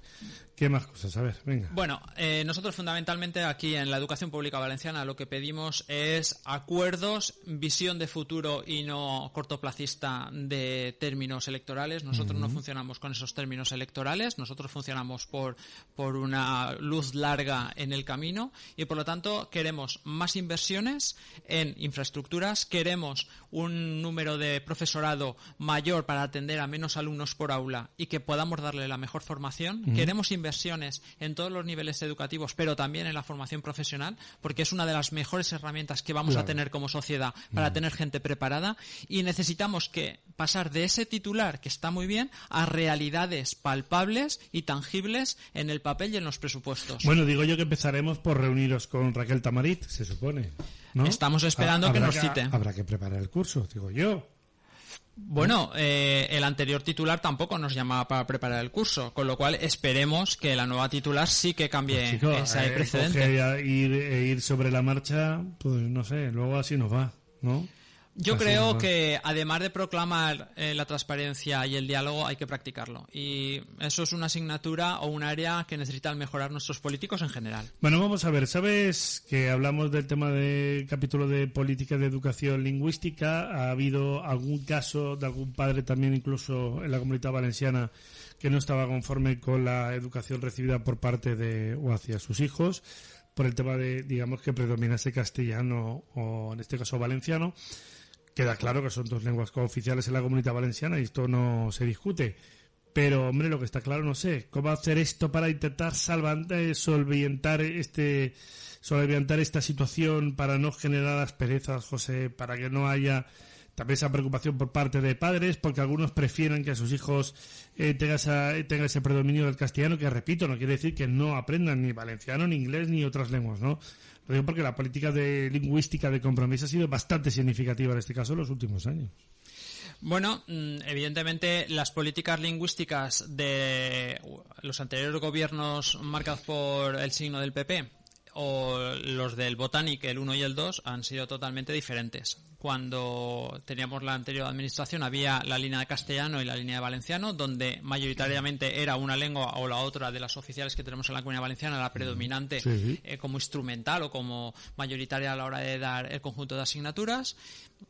¿Qué más cosas? A ver, venga. Bueno, nosotros fundamentalmente aquí en la educación pública valenciana lo que pedimos es acuerdos, visión de futuro y no cortoplacista de términos electorales. Nosotros no funcionamos con esos términos electorales, nosotros funcionamos por una luz larga en el camino y por lo tanto queremos más inversiones en infraestructuras, queremos un número de profesorado mayor para atender a menos alumnos por aula y que podamos darle la mejor formación, queremos inversiones en todos los niveles educativos, pero también en la formación profesional, porque es una de las mejores herramientas que vamos a tener como sociedad para tener gente preparada, y necesitamos pasar de ese titular, que está muy bien, a realidades palpables y tangibles en el papel y en los presupuestos. Bueno, digo yo que empezaremos por reuniros con Raquel Tamarit, se supone, ¿no? Estamos esperando que nos cite. Habrá que preparar el curso, digo yo. Bueno, el anterior titular tampoco nos llamaba para preparar el curso, con lo cual esperemos que la nueva titular sí que cambie ese precedente. Ir sobre la marcha, pues no sé, luego así nos va, ¿no? Yo creo que además de proclamar la transparencia y el diálogo, hay que practicarlo. Y eso es una asignatura o un área que necesitan mejorar nuestros políticos en general. Bueno, vamos a ver. ¿Sabes que hablamos del tema del capítulo de política de educación lingüística? Ha habido algún caso de algún padre también, incluso en la Comunidad Valenciana, que no estaba conforme con la educación recibida por parte de o hacia sus hijos, por el tema de, digamos, que predominase castellano o, en este caso, valenciano. Queda claro que son 2 lenguas cooficiales en la Comunidad Valenciana y esto no se discute. Pero, hombre, lo que está claro, no sé, ¿cómo hacer esto para intentar solventar esta situación, para no generar asperezas, José, para que no haya también esa preocupación por parte de padres, porque algunos prefieren que a sus hijos tenga ese predominio del castellano, que, repito, no quiere decir que no aprendan ni valenciano, ni inglés, ni otras lenguas, ¿no? Lo digo porque la política lingüística de Compromís ha sido bastante significativa en este caso en los últimos años. Bueno, evidentemente las políticas lingüísticas de los anteriores gobiernos marcados por el signo del PP o los del Botanic, el 1 y el 2, han sido totalmente diferentes. Cuando teníamos la anterior administración había la línea de castellano y la línea de valenciano, donde mayoritariamente era una lengua o la otra de las oficiales que tenemos en la Comunidad Valenciana, la predominante, Sí. como instrumental o como mayoritaria a la hora de dar el conjunto de asignaturas.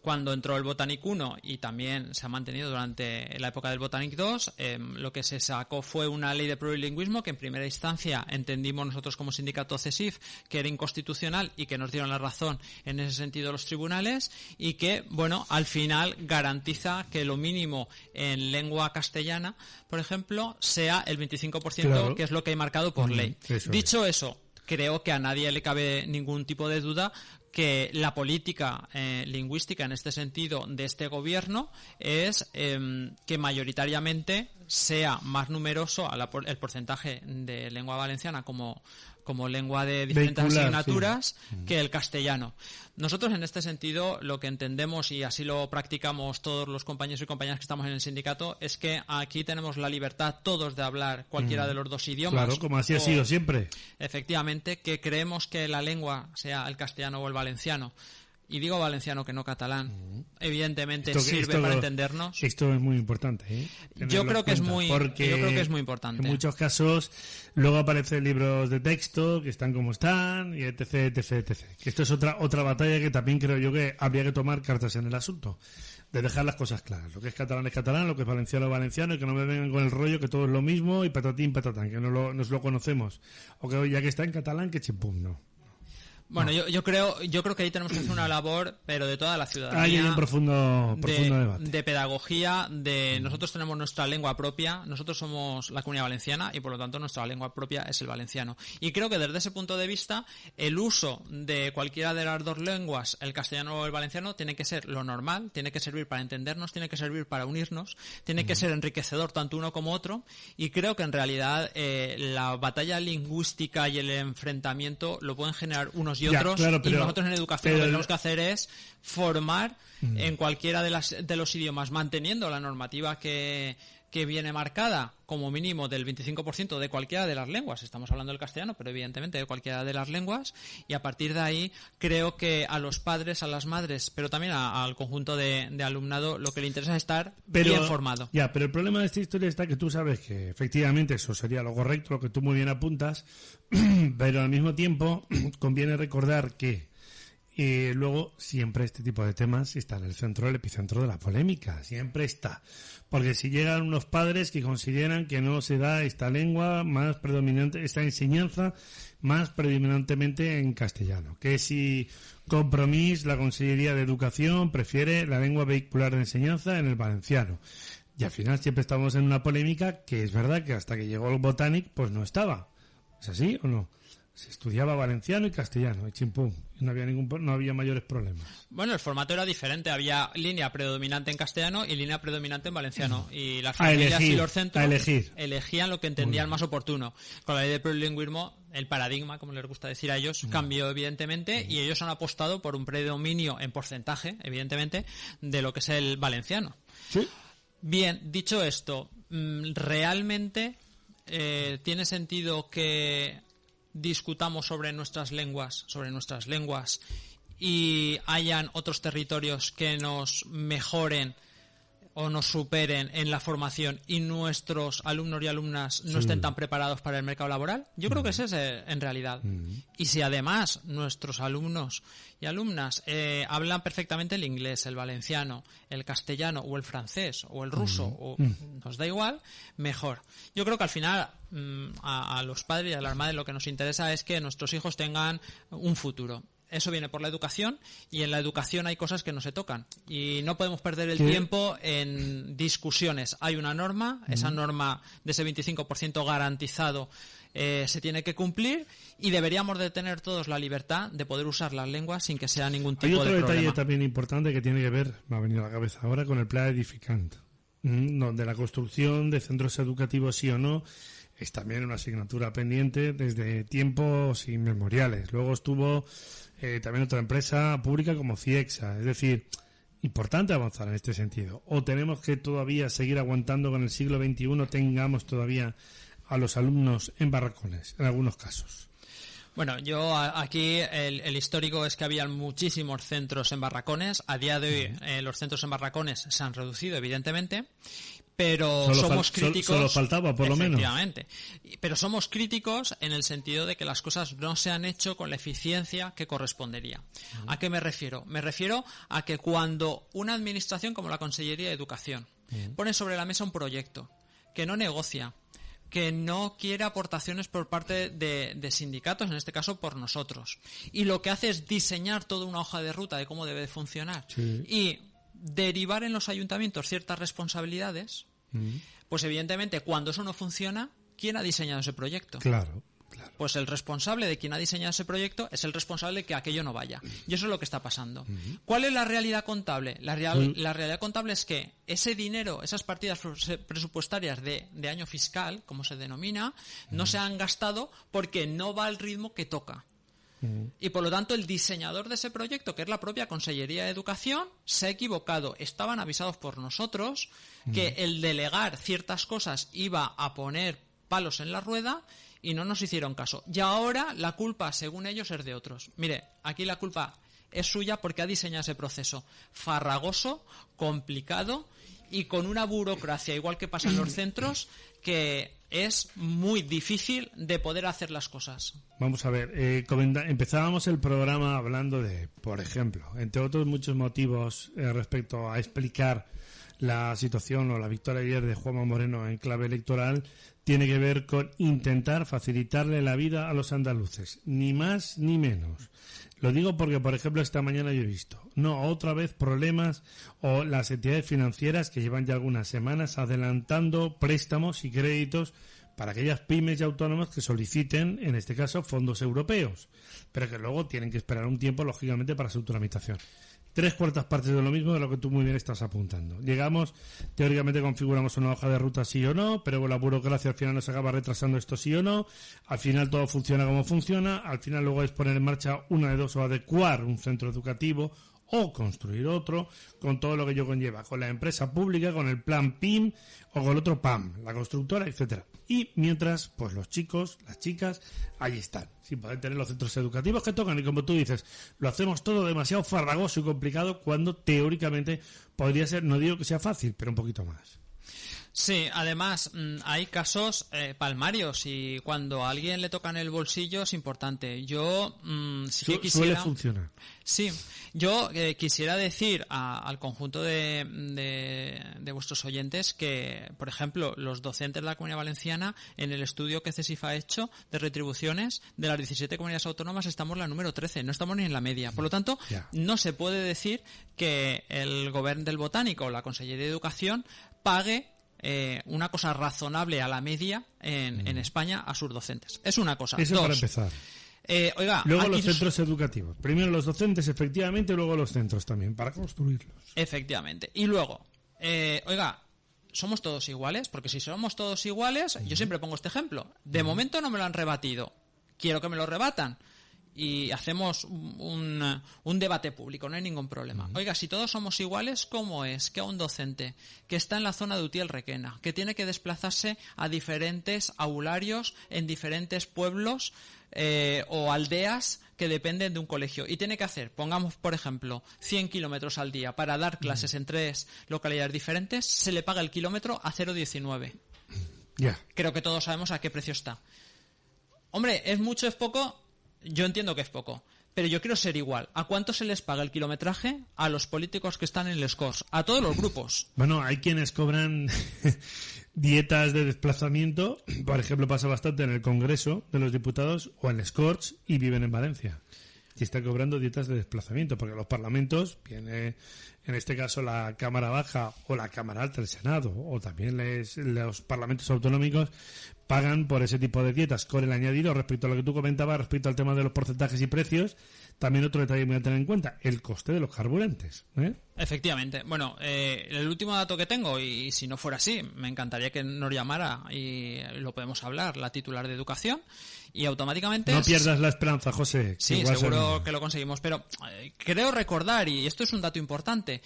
Cuando entró el Botanic 1 y también se ha mantenido durante la época del Botanic 2, lo que se sacó fue una ley de plurilingüismo que en primera instancia entendimos nosotros como sindicato CESIF que era inconstitucional y que nos dieron la razón en ese sentido los tribunales, y que, bueno, al final garantiza que lo mínimo en lengua castellana, por ejemplo, sea el 25%, claro, que es lo que hay marcado por ley. Dicho eso, creo que a nadie le cabe ningún tipo de duda que la política lingüística en este sentido de este gobierno es que mayoritariamente sea más numeroso el porcentaje de lengua valenciana como lengua de diferentes vehicular, asignaturas, sí, que el castellano. Nosotros en este sentido lo que entendemos, y así lo practicamos todos los compañeros y compañeras que estamos en el sindicato, es que aquí tenemos la libertad todos de hablar cualquiera de los dos idiomas. Claro, como así ha sido siempre. Efectivamente, que creemos que la lengua, sea el castellano o el valenciano, y digo valenciano que no catalán, evidentemente sirve para entendernos. Esto es muy importante, ¿eh? Yo creo que es muy importante. En muchos casos luego aparecen libros de texto que están como están, y etc, etc, etc. Que esto es otra batalla que también creo yo que habría que tomar cartas en el asunto, de dejar las cosas claras. Lo que es catalán, lo que es valenciano es valenciano, y que no me vengan con el rollo que todo es lo mismo y patatín, patatán, que nos lo conocemos. O que ya que está en catalán, que chimpum, no. Bueno, yo creo que ahí tenemos que hacer una labor, pero de toda la ciudadanía. Hay un profundo debate. De pedagogía, nosotros tenemos nuestra lengua propia, nosotros somos la Comunidad Valenciana y por lo tanto nuestra lengua propia es el valenciano. Y creo que desde ese punto de vista, el uso de cualquiera de las dos lenguas, el castellano o el valenciano, tiene que ser lo normal, tiene que servir para entendernos, tiene que servir para unirnos, tiene que ser enriquecedor tanto uno como otro, y creo que en realidad la batalla lingüística y el enfrentamiento lo pueden generar unos y otros, claro, y nosotros en educación lo que tenemos que hacer es formar en cualquiera de los idiomas, manteniendo la normativa que viene marcada como mínimo del 25% de cualquiera de las lenguas. Estamos hablando del castellano, pero evidentemente de cualquiera de las lenguas, y a partir de ahí creo que a los padres, a las madres, pero también al conjunto de alumnado, lo que le interesa es estar bien formado. Ya, pero el problema de esta historia está que tú sabes que efectivamente eso sería lo correcto, lo que tú muy bien apuntas, pero al mismo tiempo conviene recordar que luego siempre este tipo de temas está en el epicentro de la polémica, siempre está. Porque si llegan unos padres que consideran que no se da esta lengua más predominante, esta enseñanza más predominantemente en castellano, que si Compromís, la Consellería de Educación, prefiere la lengua vehicular de enseñanza en el valenciano. Y al final siempre estamos en una polémica que es verdad que hasta que llegó el Botanic pues no estaba. ¿Es así o no? Se estudiaba valenciano y castellano, y chimpum, no había mayores problemas. Bueno, el formato era diferente, había línea predominante en castellano y línea predominante en valenciano, y las familias y los centros elegían lo que entendían más oportuno. Con la ley de plurilingüismo, el paradigma, como les gusta decir a ellos, cambió evidentemente, y ellos han apostado por un predominio en porcentaje, evidentemente, de lo que es el valenciano. Sí. Bien, dicho esto, ¿realmente tiene sentido que discutamos sobre nuestras lenguas, y hayan otros territorios que nos mejoren o nos superen en la formación y nuestros alumnos y alumnas no estén tan preparados para el mercado laboral? Yo creo que ese es en realidad. Y si además nuestros alumnos y alumnas hablan perfectamente el inglés, el valenciano, el castellano o el francés o el ruso, o nos da igual, mejor. Yo creo que al final a los padres y a las madres lo que nos interesa es que nuestros hijos tengan un futuro. eso viene por la educación, y en la educación hay cosas que no se tocan. Y no podemos perder el tiempo en discusiones. Hay una norma, esa norma de ese 25% garantizado se tiene que cumplir, y deberíamos de tener todos la libertad de poder usar las lenguas sin que sea ningún tipo de problema. Hay otro detalle también importante que tiene que ver, me ha venido a la cabeza ahora, con el plan edificante, donde la construcción de centros educativos, sí o no, es también una asignatura pendiente desde tiempos inmemoriales. Luego estuvo también otra empresa pública como CIEXA. Es decir, importante avanzar en este sentido. O tenemos que todavía seguir aguantando con el siglo XXI, tengamos todavía a los alumnos en barracones, en algunos casos. Bueno, yo aquí el histórico es que había muchísimos centros en barracones. A día de hoy los centros en barracones se han reducido, evidentemente, pero somos críticos. Solo faltaba, por lo menos. Efectivamente. Pero somos críticos en el sentido de que las cosas no se han hecho con la eficiencia que correspondería. ¿A qué me refiero? Me refiero a que cuando una administración como la Consellería de Educación pone sobre la mesa un proyecto que no negocia, que no quiere aportaciones por parte de sindicatos, en este caso por nosotros, y lo que hace es diseñar toda una hoja de ruta de cómo debe funcionar y derivar en los ayuntamientos ciertas responsabilidades, pues evidentemente cuando eso no funciona, ¿quién ha diseñado ese proyecto? Claro. Pues el responsable de quien ha diseñado ese proyecto es el responsable de que aquello no vaya. Y eso es lo que está pasando. ¿Cuál es la realidad contable? La realidad contable es que ese dinero, esas partidas presupuestarias de año fiscal, como se denomina, no se han gastado porque no va al ritmo que toca. Y por lo tanto el diseñador de ese proyecto, que es la propia Consellería de Educación, se ha equivocado. Estaban avisados por nosotros que el delegar ciertas cosas iba a poner palos en la rueda, y no nos hicieron caso. Y ahora la culpa, según ellos, es de otros. Mire, aquí la culpa es suya porque ha diseñado ese proceso farragoso, complicado y con una burocracia, igual que pasa en los centros, que es muy difícil de poder hacer las cosas. Vamos a ver, empezábamos el programa hablando de, por ejemplo, entre otros muchos motivos respecto a explicar la situación o la victoria ayer de Juanma Moreno en clave electoral, tiene que ver con intentar facilitarle la vida a los andaluces, ni más ni menos. Lo digo porque, por ejemplo, esta mañana yo he visto, otra vez problemas, o las entidades financieras que llevan ya algunas semanas adelantando préstamos y créditos para aquellas pymes y autónomos que soliciten, en este caso, fondos europeos, pero que luego tienen que esperar un tiempo, lógicamente, para su tramitación. 3/4 partes de lo mismo de lo que tú muy bien estás apuntando. Llegamos, teóricamente configuramos una hoja de ruta sí o no, pero la burocracia al final nos acaba retrasando esto sí o no, al final todo funciona como funciona, al final luego es poner en marcha una de dos, o adecuar un centro educativo o construir otro, con todo lo que ello conlleva, con la empresa pública, con el plan PIM o con el otro PAM, la constructora, etcétera. Y mientras, pues los chicos, las chicas, ahí están, sin poder tener los centros educativos que tocan. Y como tú dices, lo hacemos todo demasiado farragoso y complicado cuando teóricamente podría ser, no digo que sea fácil, pero un poquito más. Sí, además hay casos palmarios y cuando a alguien le tocan el bolsillo es importante. Yo sí que quisiera... Suele funcionar. Sí, yo quisiera decir al conjunto de vuestros oyentes que, por ejemplo, los docentes de la Comunidad Valenciana, en el estudio que CESIF ha hecho de retribuciones de las 17 comunidades autónomas, estamos en la número 13, no estamos ni en la media. Por lo tanto, no se puede decir que el Gobierno del Botánico o la Consellería de Educación pague una cosa razonable a la media en España a sus docentes. Es una cosa. Eso para empezar. Luego los centros educativos. Primero los docentes, efectivamente, y luego los centros también, para construirlos. Efectivamente. Y luego, ¿somos todos iguales? Porque si somos todos iguales, yo siempre pongo este ejemplo. De momento no me lo han rebatido. Quiero que me lo rebatan. Y hacemos un debate público, no hay ningún problema. Oiga, si todos somos iguales, ¿cómo es que a un docente que está en la zona de Utiel-Requena, que tiene que desplazarse a diferentes aularios en diferentes pueblos o aldeas que dependen de un colegio y tiene que hacer, pongamos por ejemplo, 100 kilómetros al día para dar clases en 3 localidades diferentes, se le paga el kilómetro a 0,19? Creo que todos sabemos a qué precio está. Hombre, ¿es mucho, es poco? Yo entiendo que es poco, pero yo quiero ser igual. ¿A cuánto se les paga el kilometraje? A los políticos que están en el SCORS, a todos los grupos. Bueno, hay quienes cobran dietas de desplazamiento, por ejemplo, pasa bastante en el Congreso de los Diputados o en el SCORS y viven en Valencia. y está cobrando dietas de desplazamiento, porque los parlamentos, viene en este caso la Cámara Baja o la Cámara Alta del Senado, o también los parlamentos autonómicos, pagan por ese tipo de dietas, con el añadido respecto a lo que tú comentabas, respecto al tema de los porcentajes y precios. También otro detalle muy a tener en cuenta, el coste de los carburantes, ¿eh? Efectivamente. Bueno, el último dato que tengo, y si no fuera así, me encantaría que nos llamara y lo podemos hablar, la titular de Educación, y automáticamente... No pierdas la esperanza, José. Sí, seguro que lo conseguimos, pero creo recordar, y esto es un dato importante,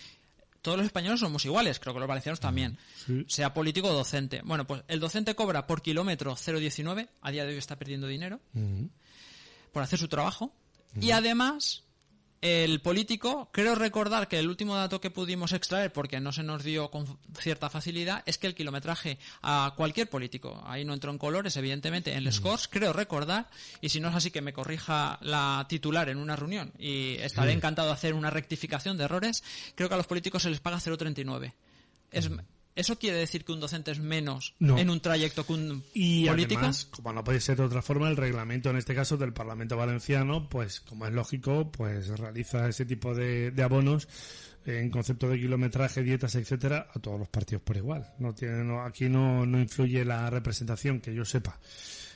todos los españoles somos iguales, creo que los valencianos también, sí. Sea político o docente. Bueno, pues el docente cobra por kilómetro 0,19, a día de hoy está perdiendo dinero, por hacer su trabajo, y además... El político, creo recordar que el último dato que pudimos extraer, porque no se nos dio con cierta facilidad, es que el kilometraje a cualquier político, ahí no entró en colores, evidentemente, en el scores, creo recordar, y si no es así que me corrija la titular en una reunión, y estaré encantado de hacer una rectificación de errores, creo que a los políticos se les paga 0,39. ¿Eso quiere decir que un docente es menos en un trayecto que un político? Además, como no puede ser de otra forma, el reglamento, en este caso del Parlamento Valenciano, pues como es lógico, pues realiza ese tipo de abonos en concepto de kilometraje, dietas, etcétera, a todos los partidos por igual. Aquí no influye la representación, que yo sepa.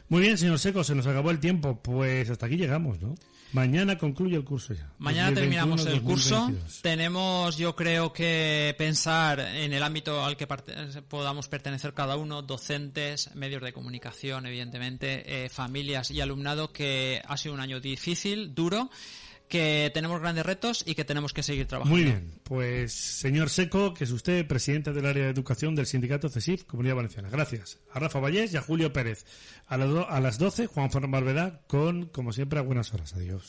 Muy bien, señor Seco, se nos acabó el tiempo. Pues hasta aquí llegamos, ¿no? Mañana concluye el curso ya. Mañana terminamos el curso. Tenemos, yo creo, que pensar en el ámbito al que podamos pertenecer cada uno, docentes, medios de comunicación, evidentemente, familias y alumnado, que ha sido un año difícil, duro, que tenemos grandes retos y que tenemos que seguir trabajando. Muy bien, pues señor Seco, que es usted presidente del área de educación del sindicato CESIF, Comunidad Valenciana. Gracias. A Rafa Vallés y a Julio Pérez. A las 12, Juan Fernández Barbedá con, como siempre, a buenas horas. Adiós.